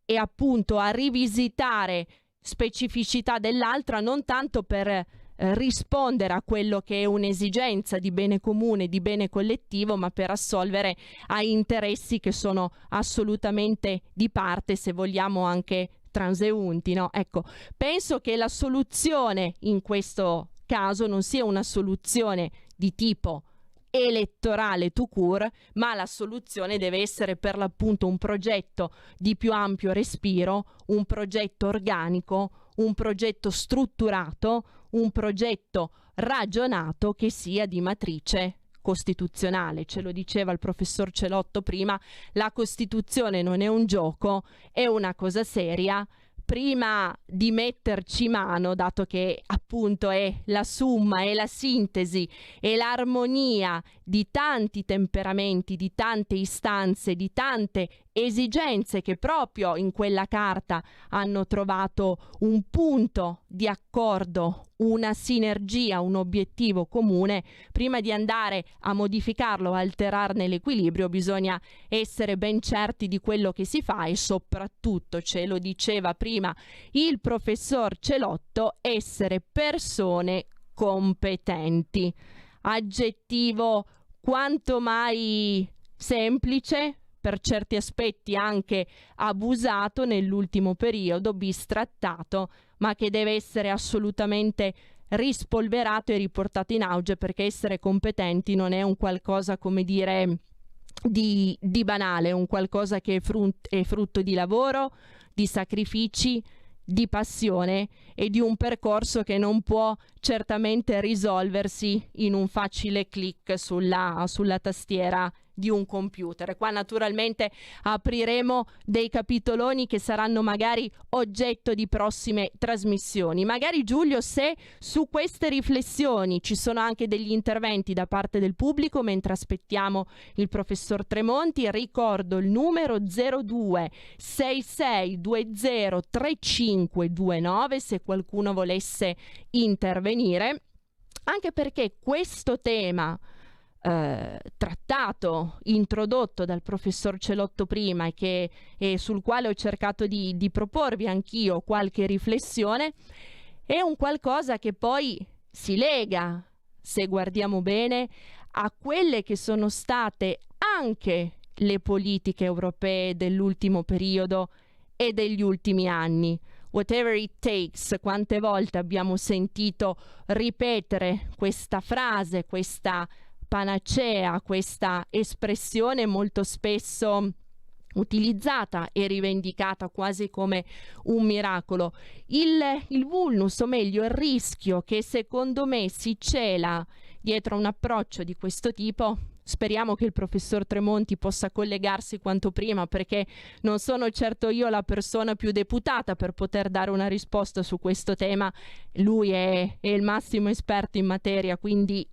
e appunto a rivisitare specificità dell'altra, non tanto per rispondere a quello che è un'esigenza di bene comune, di bene collettivo, ma per assolvere a interessi che sono assolutamente di parte, se vogliamo anche transeunti, no? Ecco, penso che la soluzione in questo caso non sia una soluzione di tipo elettorale tout court, ma la soluzione deve essere per l'appunto un progetto di più ampio respiro, un progetto organico, un progetto strutturato, un progetto ragionato che sia di matrice costituzionale. Ce lo diceva il professor Celotto prima, la Costituzione non è un gioco, è una cosa seria. Prima di metterci mano, dato che appunto è la summa, è la sintesi, è l'armonia di tanti temperamenti, di tante istanze, di tante esigenze che proprio in quella carta hanno trovato un punto di accordo, una sinergia, un obiettivo comune. Prima di andare a modificarlo, a alterarne l'equilibrio, bisogna essere ben certi di quello che si fa e soprattutto, ce lo diceva prima il professor Celotto, essere persone competenti. Aggettivo quanto mai semplice, per certi aspetti anche abusato nell'ultimo periodo, bistrattato, ma che deve essere assolutamente rispolverato e riportato in auge, perché essere competenti non è un qualcosa, come dire, di banale, è un qualcosa che è frutto di lavoro, di sacrifici, di passione e di un percorso che non può certamente risolversi in un facile click sulla tastiera di un computer. Qua naturalmente apriremo dei capitoloni che saranno magari oggetto di prossime trasmissioni. Magari, Giulio, se su queste riflessioni ci sono anche degli interventi da parte del pubblico mentre aspettiamo il professor Tremonti, ricordo il numero 02 6620 3529 se qualcuno volesse intervenire, anche perché questo tema trattato, introdotto dal professor Celotto prima e sul quale ho cercato di proporvi anch'io qualche riflessione, è un qualcosa che poi si lega, se guardiamo bene, a quelle che sono state anche le politiche europee dell'ultimo periodo e degli ultimi anni. Whatever it takes, quante volte abbiamo sentito ripetere questa frase, questa panacea, questa espressione molto spesso utilizzata e rivendicata quasi come un miracolo. Il vulnus, o meglio il rischio che secondo me si cela dietro un approccio di questo tipo, speriamo che il professor Tremonti possa collegarsi quanto prima, perché non sono certo io la persona più deputata per poter dare una risposta su questo tema. Lui è il massimo esperto in materia, quindi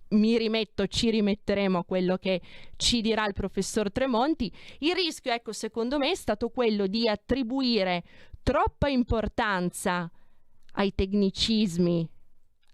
ci rimetteremo a quello che ci dirà il professor Tremonti. Il rischio, ecco, secondo me è stato quello di attribuire troppa importanza ai tecnicismi,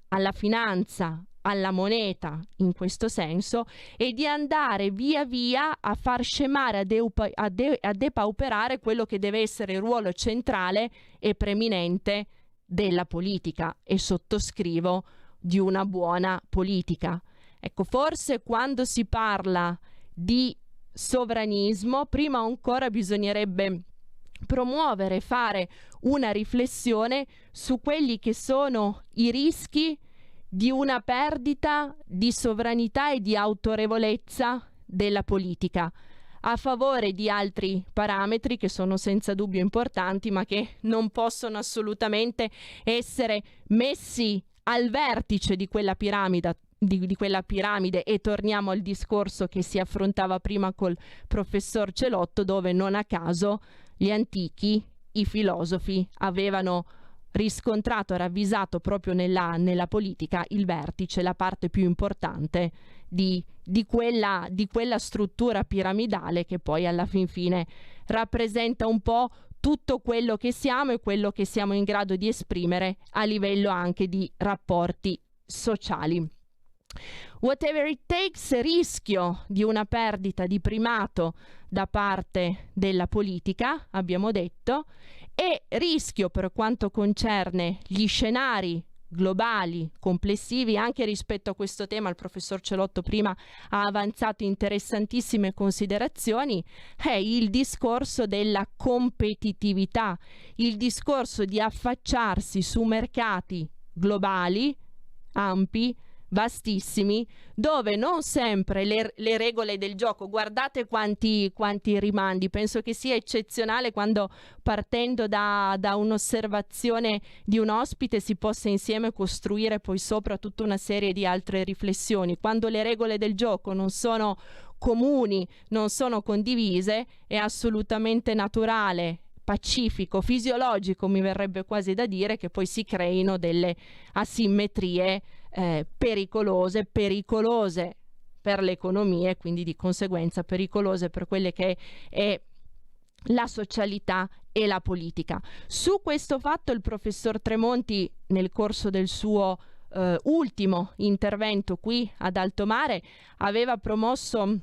alla finanza, alla moneta in questo senso, e di andare via via a far scemare, a depauperare quello che deve essere il ruolo centrale e preminente della politica, e sottoscrivo di una buona politica. Ecco, forse quando si parla di sovranismo, prima ancora bisognerebbe promuovere, fare una riflessione su quelli che sono i rischi di una perdita di sovranità e di autorevolezza della politica, a favore di altri parametri che sono senza dubbio importanti, ma che non possono assolutamente essere messi al vertice di quella piramide. E torniamo al discorso che si affrontava prima col professor Celotto, dove non a caso gli antichi, i filosofi, avevano riscontrato, ravvisato proprio nella politica il vertice, la parte più importante di quella struttura piramidale che poi alla fin fine rappresenta un po' tutto quello che siamo e quello che siamo in grado di esprimere a livello anche di rapporti sociali. Whatever it takes, rischio di una perdita di primato da parte della politica, abbiamo detto, e rischio per quanto concerne gli scenari globali, complessivi, anche rispetto a questo tema. Il professor Celotto prima ha avanzato interessantissime considerazioni, è il discorso della competitività, il discorso di affacciarsi su mercati globali, ampi, vastissimi, dove non sempre le regole del gioco, guardate quanti rimandi, penso che sia eccezionale quando, partendo da un'osservazione di un ospite, si possa insieme costruire poi sopra tutta una serie di altre riflessioni. Quando le regole del gioco non sono comuni, non sono condivise, è assolutamente naturale, pacifico, fisiologico, mi verrebbe quasi da dire, che poi si creino delle asimmetrie pericolose per l'economia e quindi di conseguenza pericolose per quelle che è la socialità e la politica. Su questo fatto il professor Tremonti, nel corso del suo ultimo intervento qui ad Alto Mare, aveva promosso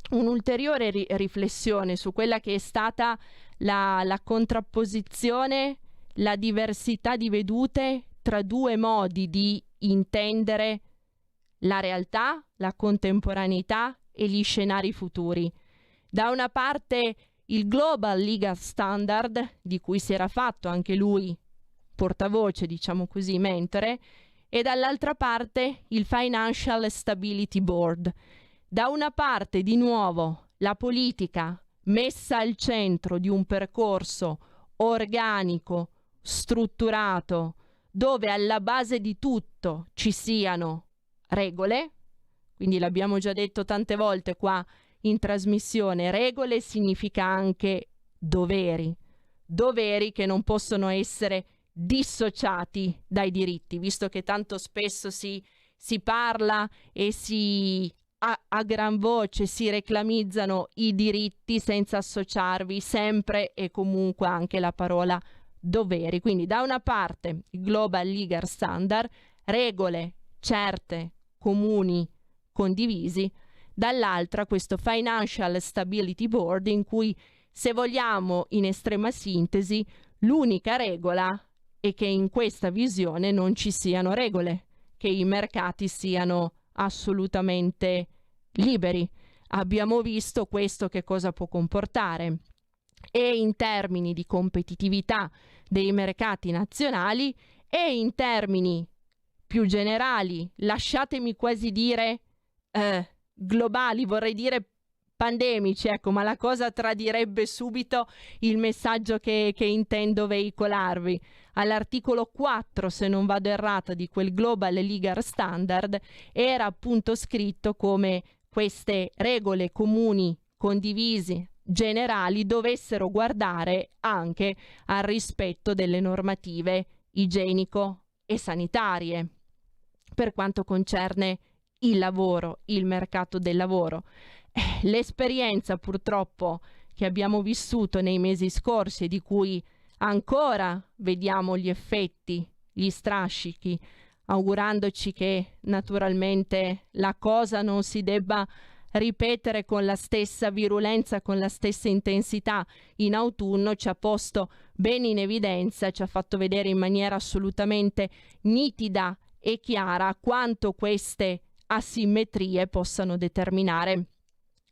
un'ulteriore riflessione su quella che è stata la contrapposizione, la diversità di vedute tra due modi di intendere la realtà, la contemporaneità e gli scenari futuri. Da una parte il Global Legal Standard, di cui si era fatto anche lui portavoce, diciamo così, mentore, e dall'altra parte il Financial Stability Board. Da una parte, di nuovo, la politica messa al centro di un percorso organico, strutturato, dove alla base di tutto ci siano regole, quindi l'abbiamo già detto tante volte qua in trasmissione, regole significa anche doveri che non possono essere dissociati dai diritti, visto che tanto spesso si parla e a gran voce si reclamizzano i diritti senza associarvi sempre e comunque anche la parola doveri. Quindi da una parte il Global Legal Standard, regole certe, comuni, condivisi, dall'altra questo Financial Stability Board in cui, se vogliamo in estrema sintesi, l'unica regola è che in questa visione non ci siano regole, che i mercati siano assolutamente liberi. Abbiamo visto questo che cosa può comportare e in termini di competitività dei mercati nazionali e in termini più generali, lasciatemi quasi dire globali, vorrei dire pandemici, ecco, ma la cosa tradirebbe subito il messaggio che intendo veicolarvi. All'articolo 4, se non vado errata, di quel Global Legal Standard era appunto scritto come queste regole comuni, condivisi, generali, dovessero guardare anche al rispetto delle normative igienico e sanitarie per quanto concerne il lavoro, il mercato del lavoro. L'esperienza purtroppo che abbiamo vissuto nei mesi scorsi e di cui ancora vediamo gli effetti, gli strascichi, augurandoci che naturalmente la cosa non si debba ripetere con la stessa virulenza, con la stessa intensità in autunno, ci ha posto bene in evidenza, ci ha fatto vedere in maniera assolutamente nitida e chiara quanto queste asimmetrie possano determinare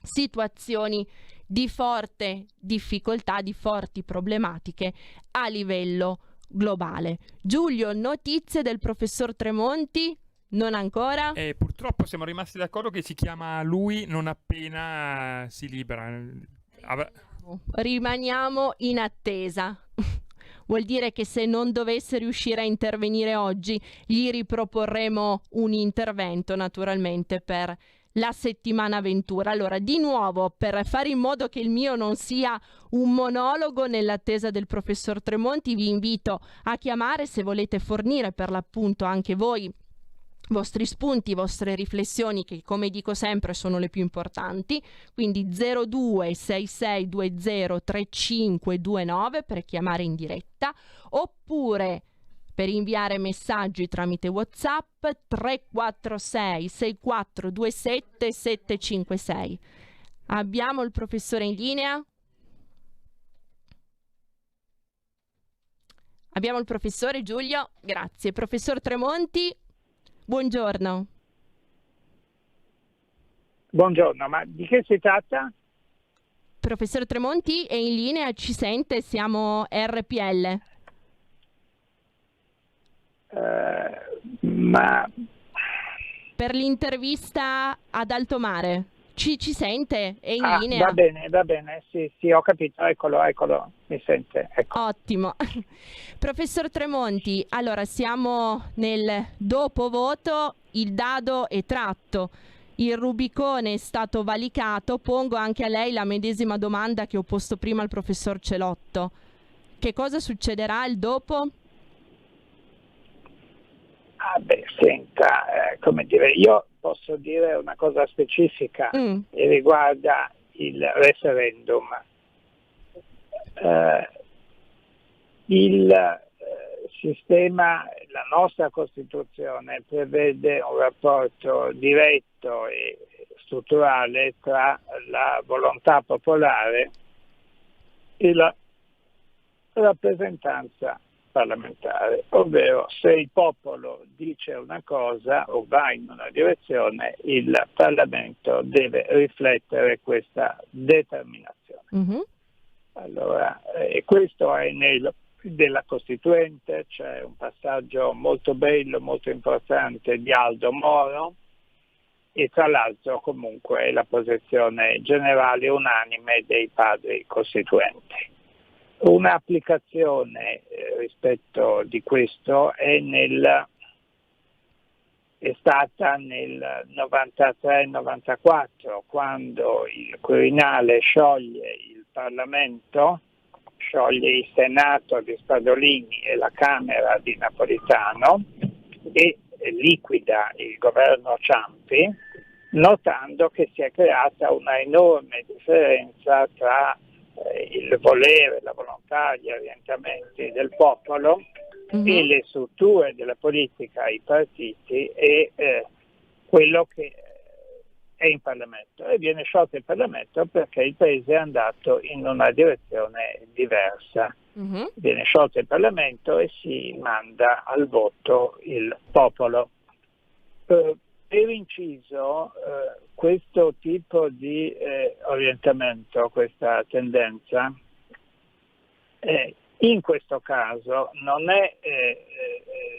situazioni di forte difficoltà, di forti problematiche a livello globale. Giulio, notizie del professor Tremonti? Non ancora? Purtroppo siamo rimasti d'accordo che si chiama lui non appena si libera. Rimaniamo in attesa. Vuol dire che se non dovesse riuscire a intervenire oggi, gli riproporremo un intervento naturalmente per la settimana Ventura. Allora, di nuovo, per fare in modo che il mio non sia un monologo nell'attesa del professor Tremonti, vi invito a chiamare se volete fornire per l'appunto anche voi vostri spunti, vostre riflessioni, che come dico sempre sono le più importanti, quindi 0266203529 per chiamare in diretta, oppure per inviare messaggi tramite WhatsApp 346 6427 756. Abbiamo il professore in linea? Abbiamo il professore Giulio? Grazie. Professor Tremonti? Buongiorno. Buongiorno, ma di che si tratta? Professor Tremonti è in linea, ci sente? Siamo RPL. Ma per l'intervista ad Alto Mare. Ci sente? È in linea? Va bene, sì, ho capito, eccolo, mi sente. Ecco. Ottimo. Professor Tremonti, allora siamo nel dopo voto, il dado è tratto, il Rubicone è stato valicato, pongo anche a lei la medesima domanda che ho posto prima al professor Celotto. Che cosa succederà il dopo? Senta, come dire, io posso dire una cosa specifica che riguarda il referendum. Il sistema, la nostra Costituzione prevede un rapporto diretto e strutturale tra la volontà popolare e la rappresentanza parlamentare, ovvero se il popolo dice una cosa o va in una direzione, il Parlamento deve riflettere questa determinazione. Mm-hmm. Allora, questo è della Costituente, c'è un passaggio molto bello, molto importante di Aldo Moro, e tra l'altro comunque è la posizione generale unanime dei padri costituenti. Un'applicazione rispetto di questo è stata nel 93-94, quando il Quirinale scioglie il Parlamento, scioglie il Senato di Spadolini e la Camera di Napolitano e liquida il governo Ciampi, notando che si è creata una enorme differenza tra il volere, la volontà, gli orientamenti del popolo e le strutture della politica, i partiti e quello che è in Parlamento. E viene sciolto il Parlamento perché il Paese è andato in una direzione diversa. Viene sciolto il Parlamento e si manda al voto il popolo. Per inciso, questo tipo di orientamento, questa tendenza, in questo caso non è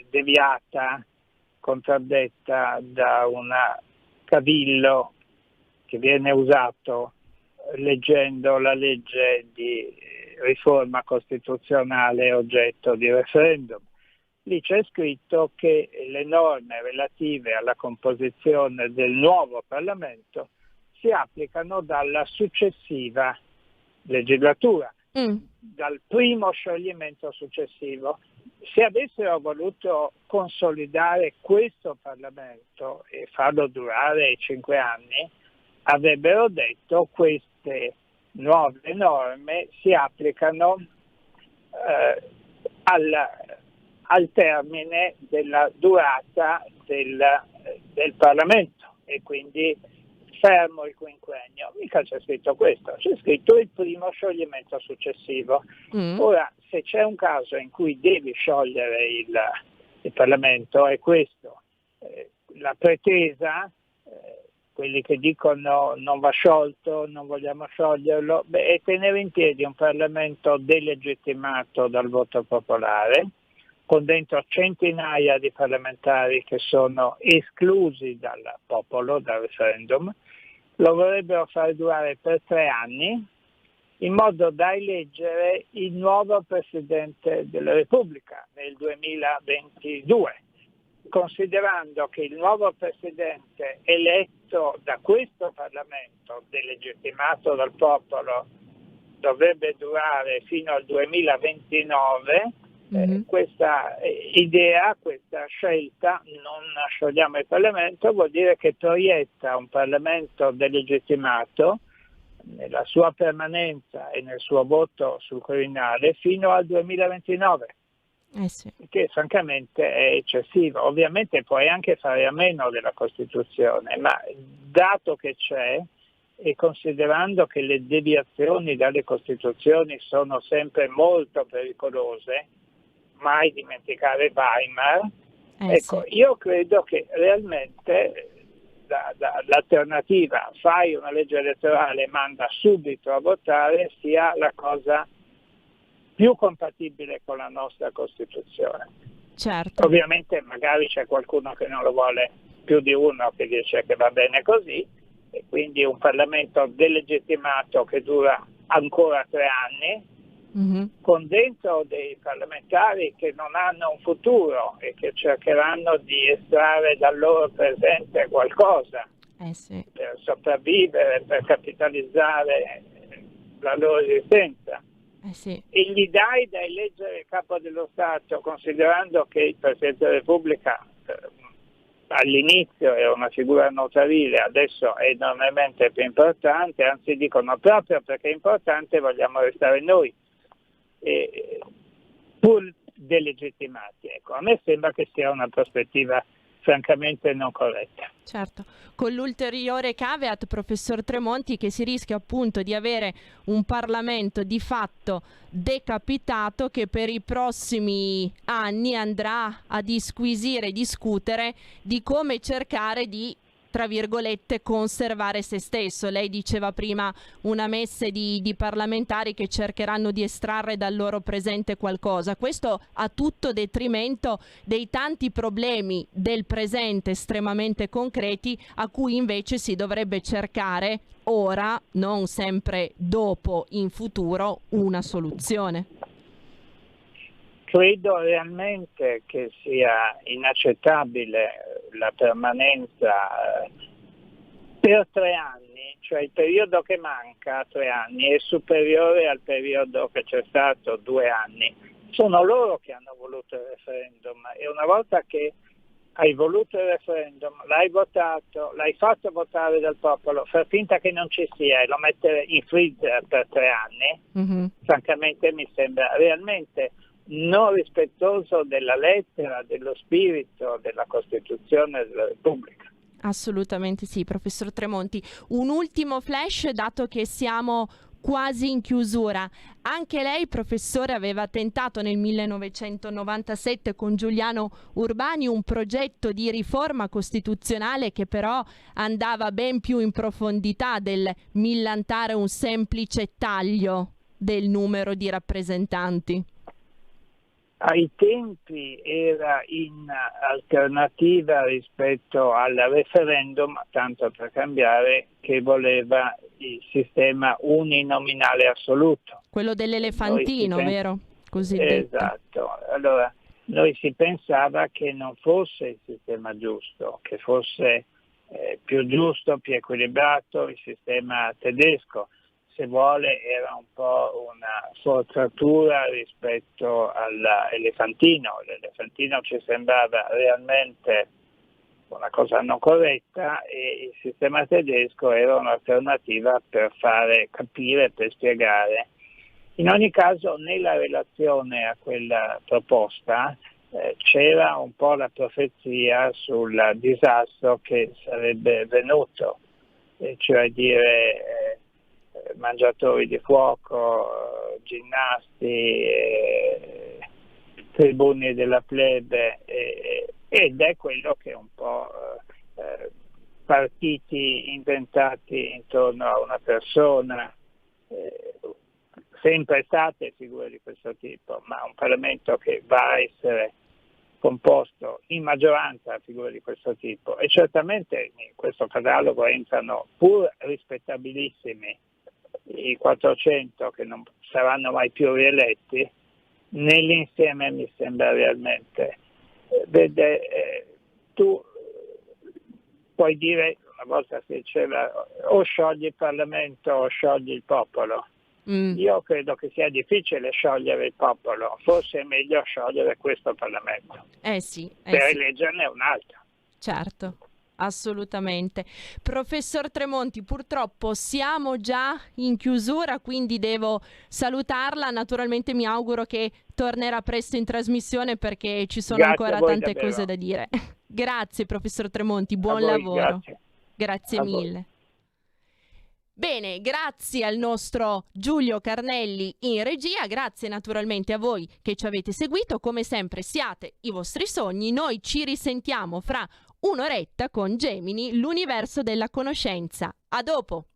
deviata, contraddetta da un cavillo che viene usato leggendo la legge di riforma costituzionale oggetto di referendum. Lì c'è scritto che le norme relative alla composizione del nuovo Parlamento si applicano dalla successiva legislatura, dal primo scioglimento successivo. Se avessero voluto consolidare questo Parlamento e farlo durare 5 anni, avrebbero detto queste nuove norme si applicano al termine della durata del Parlamento e quindi fermo il quinquennio. Mica c'è scritto questo, c'è scritto il primo scioglimento successivo. Ora, se c'è un caso in cui devi sciogliere il Parlamento, è questo. La pretesa, quelli che dicono non va sciolto, non vogliamo scioglierlo, è tenere in piedi un Parlamento delegittimato dal voto popolare, con dentro centinaia di parlamentari che sono esclusi dal popolo, dal referendum. Lo vorrebbero far durare per 3 anni, in modo da eleggere il nuovo Presidente della Repubblica nel 2022, considerando che il nuovo Presidente eletto da questo Parlamento, delegittimato dal popolo, dovrebbe durare fino al 2029. Questa idea, questa scelta, non sciogliamo il Parlamento, vuol dire che proietta un Parlamento delegittimato nella sua permanenza e nel suo voto sul Quirinale fino al 2029, che francamente è eccessivo. Ovviamente puoi anche fare a meno della Costituzione, ma dato che c'è e considerando che le deviazioni dalle Costituzioni sono sempre molto pericolose, mai dimenticare Weimar, io credo che realmente l'alternativa, fai una legge elettorale e manda subito a votare, sia la cosa più compatibile con la nostra Costituzione. Certo. Ovviamente magari c'è qualcuno che non lo vuole, più di uno che dice che va bene così, e quindi un Parlamento delegittimato che dura ancora 3 anni, con dentro dei parlamentari che non hanno un futuro e che cercheranno di estrarre dal loro presente qualcosa per sopravvivere, per capitalizzare la loro esistenza. E gli dai da eleggere il capo dello Stato, considerando che il Presidente della Repubblica all'inizio era una figura notarile, adesso è enormemente più importante, anzi dicono proprio perché è importante vogliamo restare noi, pur delegittimati. Ecco, a me sembra che sia una prospettiva francamente non corretta. Certo, con l'ulteriore caveat, professor Tremonti, che si rischia appunto di avere un Parlamento di fatto decapitato che per i prossimi anni andrà a disquisire e discutere di come cercare di, tra virgolette, conservare se stesso. Lei diceva prima una messe di parlamentari che cercheranno di estrarre dal loro presente qualcosa. Questo a tutto detrimento dei tanti problemi del presente estremamente concreti a cui invece si dovrebbe cercare ora, non sempre dopo, in futuro, una soluzione. Credo realmente che sia inaccettabile la permanenza per 3 anni, cioè il periodo che manca, 3 anni, è superiore al periodo che c'è stato, 2 anni. Sono loro che hanno voluto il referendum e una volta che hai voluto il referendum, l'hai votato, l'hai fatto votare dal popolo, far finta che non ci sia e lo mettere in freezer per 3 anni, francamente mi sembra realmente non rispettoso della lettera, dello spirito della Costituzione della Repubblica. Assolutamente sì, professor Tremonti. Un ultimo flash, dato che siamo quasi in chiusura. Anche lei, professore, aveva tentato nel 1997 con Giuliano Urbani un progetto di riforma costituzionale che però andava ben più in profondità del millantare un semplice taglio del numero di rappresentanti. Ai tempi era in alternativa rispetto al referendum, tanto per cambiare, che voleva il sistema uninominale assoluto. Quello dell'elefantino, vero? Cosiddetto. Esatto. Allora, noi si pensava che non fosse il sistema giusto, che fosse più giusto, più equilibrato il sistema tedesco. Se vuole era un po' una forzatura rispetto all'elefantino. L'elefantino ci sembrava realmente una cosa non corretta e il sistema tedesco era un'alternativa per fare capire, per spiegare. In ogni caso nella relazione a quella proposta c'era un po' la profezia sul disastro che sarebbe venuto, cioè dire mangiatori di fuoco, ginnasti, tribuni della plebe, ed è quello che un po' partiti inventati intorno a una persona, sempre state figure di questo tipo, ma un Parlamento che va a essere composto in maggioranza da figure di questo tipo, e certamente in questo catalogo entrano, pur rispettabilissimi, i 400 che non saranno mai più rieletti, nell'insieme mi sembra realmente. Tu puoi dire, una volta si diceva, o sciogli il Parlamento o sciogli il popolo. Io credo che sia difficile sciogliere il popolo, forse è meglio sciogliere questo Parlamento per eleggerne un altro. Certo. Assolutamente. Professor Tremonti, purtroppo siamo già in chiusura, quindi devo salutarla. Naturalmente mi auguro che tornerà presto in trasmissione perché ci sono ancora tante cose da dire. Grazie professor Tremonti, buon lavoro. Grazie mille. Bene, grazie al nostro Giulio Carnelli in regia, grazie naturalmente a voi che ci avete seguito. Come sempre siate i vostri sogni, noi ci risentiamo fra un'oretta con Gemini, l'universo della conoscenza. A dopo!